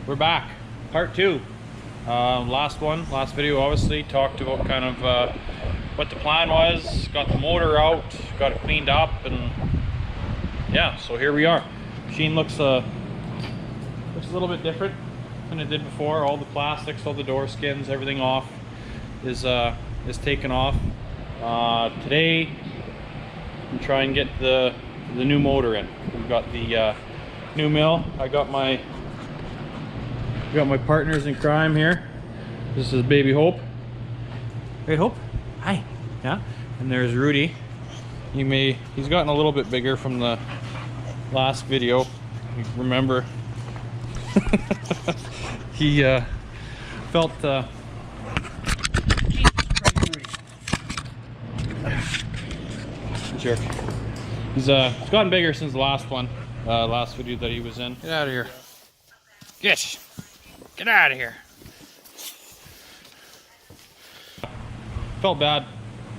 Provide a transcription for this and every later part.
we're back. Part 2. Last video obviously talked about kind of what the plan was, got the motor out, got it cleaned up, and yeah, so here we are. Machine looks a little bit different than it did before. All the plastics, all the door skins, everything off is taken off. Today I'm trying to get the new motor in. We've got the new mill. I got my partners in crime here. This is baby Hope. Hey Hope. Hi. Yeah. And there's Rudy. He's gotten a little bit bigger from the last video. You remember he felt jerk. He's gotten bigger since the last one, last video that he was in. Get out of here. Get out of here. Felt bad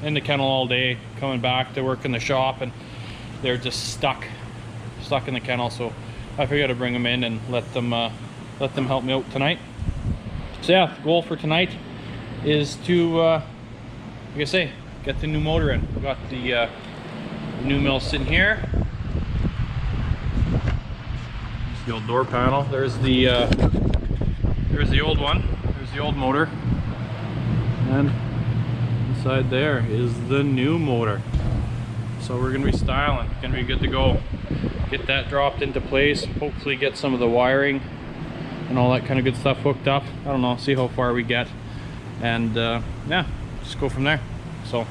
in the kennel all day, coming back to work in the shop, and they're just stuck in the kennel. So I figured I'd bring them in and let them help me out tonight. So yeah, the goal for tonight is to, like I say, get the new motor in. We got the new mill sitting here. There's the old door panel. There's the old one. There's the old motor, and inside there is the new motor. So we're gonna be styling, gonna be good to go. Get that dropped into place, hopefully get some of the wiring and all that kind of good stuff hooked up. I don't know, see how far we get, and yeah, just go from there. So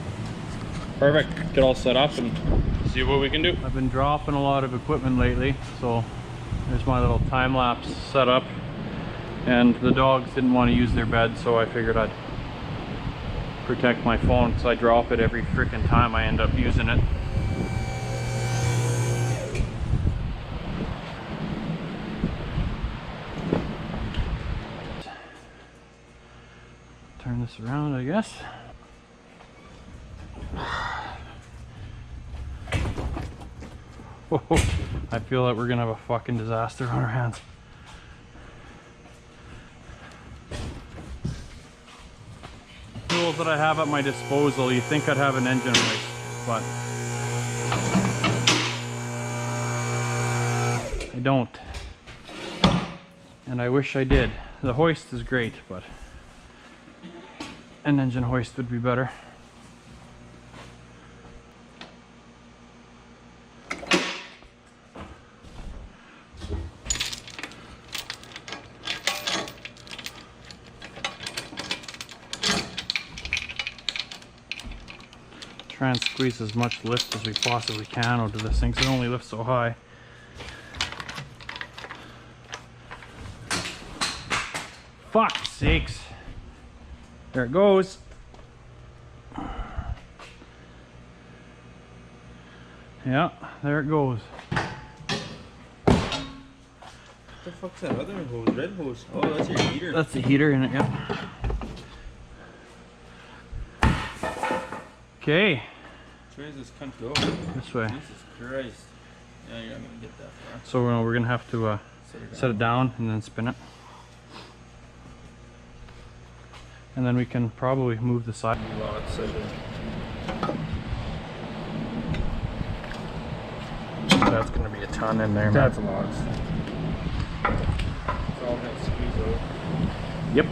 perfect, get all set up and see what we can do. I've been dropping a lot of equipment lately, so there's my little time-lapse setup, and the dogs didn't want to use their bed, so I figured I'd protect my phone because I drop it every freaking time I end up using it. Turn this around, I guess. I feel that we're gonna have a fucking disaster on our hands. Tools that I have at my disposal, you think I'd have an engine hoist, but I don't. And I wish I did. The hoist is great, but an engine hoist would be better. Try and squeeze as much lift as we possibly can out of this thing, because it only lifts so high. Fuck's sakes. There it goes. Yeah, there it goes. What the fuck's that other hose? Red hose? Oh, that's your heater. That's the heater in it, yeah. Okay. Which way does this cunt go? This way. Jesus Christ. Yeah, you're not gonna get that far. So we're gonna have to set it down and then spin it. And then we can probably move the side. Lots, I think. That's gonna be a ton in there, man. That's lots. It's all gonna squeeze out. Yep.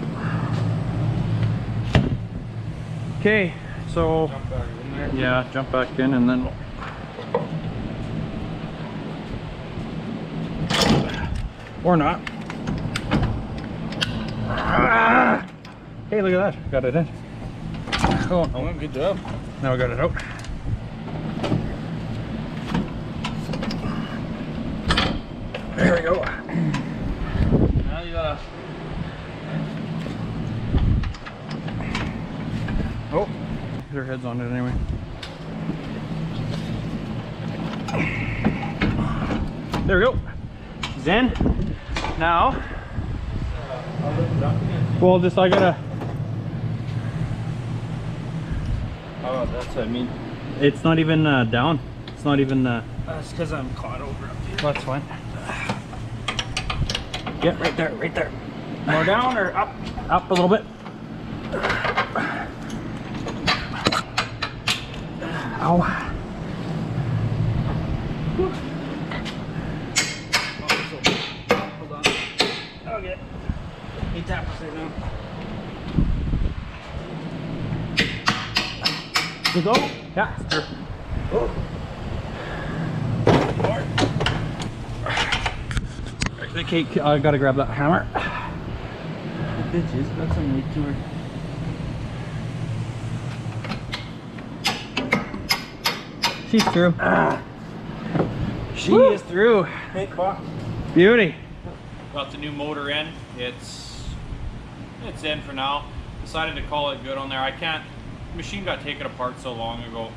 Okay, so Jump back in there. yeah, jump back in and then or not. Hey, look at that. Got it in. Oh, Oh, good job. now I got it out. There we go. Now you gotta. Oh, their head's on it anyway. There we go. Zen. Now, well, just I gotta. Oh, that's what I mean. It's not even down. It's not even. That's because I'm caught over up here. That's fine. Yeah, right there, right there. More down or up? Up a little bit. Ow. Whew. Hold on. Okay. He taps right now. You go? Yeah, sure. Oh. Okay, I gotta grab that hammer. The bitches got some weight to her. She's through. She is through. Hey, Bob. Beauty. Got the new motor in. It's in for now. Decided to call it good on there. The machine got taken apart so long ago.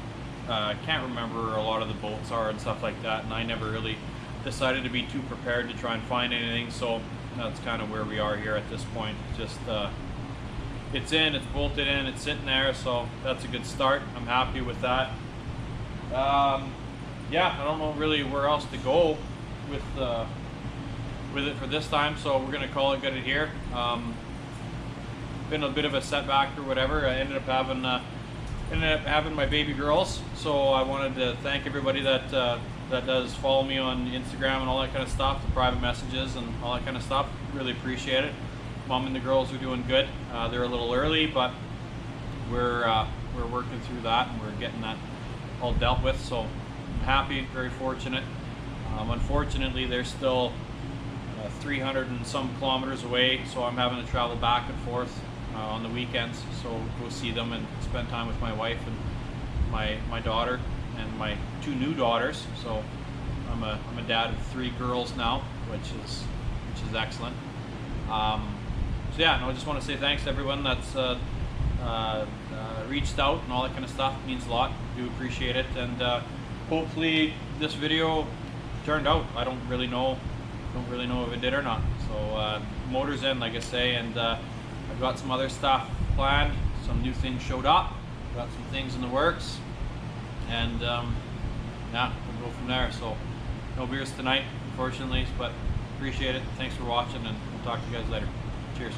I can't remember where a lot of the bolts are and stuff like that, and I never really decided to be too prepared to try and find anything, so that's kind of where we are here at this point. Just it's in, it's bolted in, it's sitting there, so that's a good start. I'm happy with that. Yeah, I don't know really where else to go with it for this time, so we're gonna call it good here. Been a bit of a setback or whatever. I ended up having my baby girls, so I wanted to thank everybody that does follow me on Instagram and all that kind of stuff, the private messages and all that kind of stuff. Really appreciate it. Mom and the girls are doing good. They're a little early, but we're working through that and we're getting that all dealt with. So I'm happy, very fortunate. Unfortunately, they're still 300 and some kilometers away, so I'm having to travel back and forth on the weekends. So go see them and spend time with my wife and my daughter and my 2 new daughters. So I'm a dad of 3 girls now, which is excellent. So yeah, no, I just want to say thanks to everyone that's reached out and all that kind of stuff. It means a lot. Do appreciate it, and hopefully this video turned out. I don't really know if it did or not. So motor's in, like I say, and I've got some other stuff planned. Some new things showed up. Got some things in the works, and yeah, we'll go from there. So no beers tonight, unfortunately, but appreciate it. Thanks for watching, and we'll talk to you guys later. Cheers.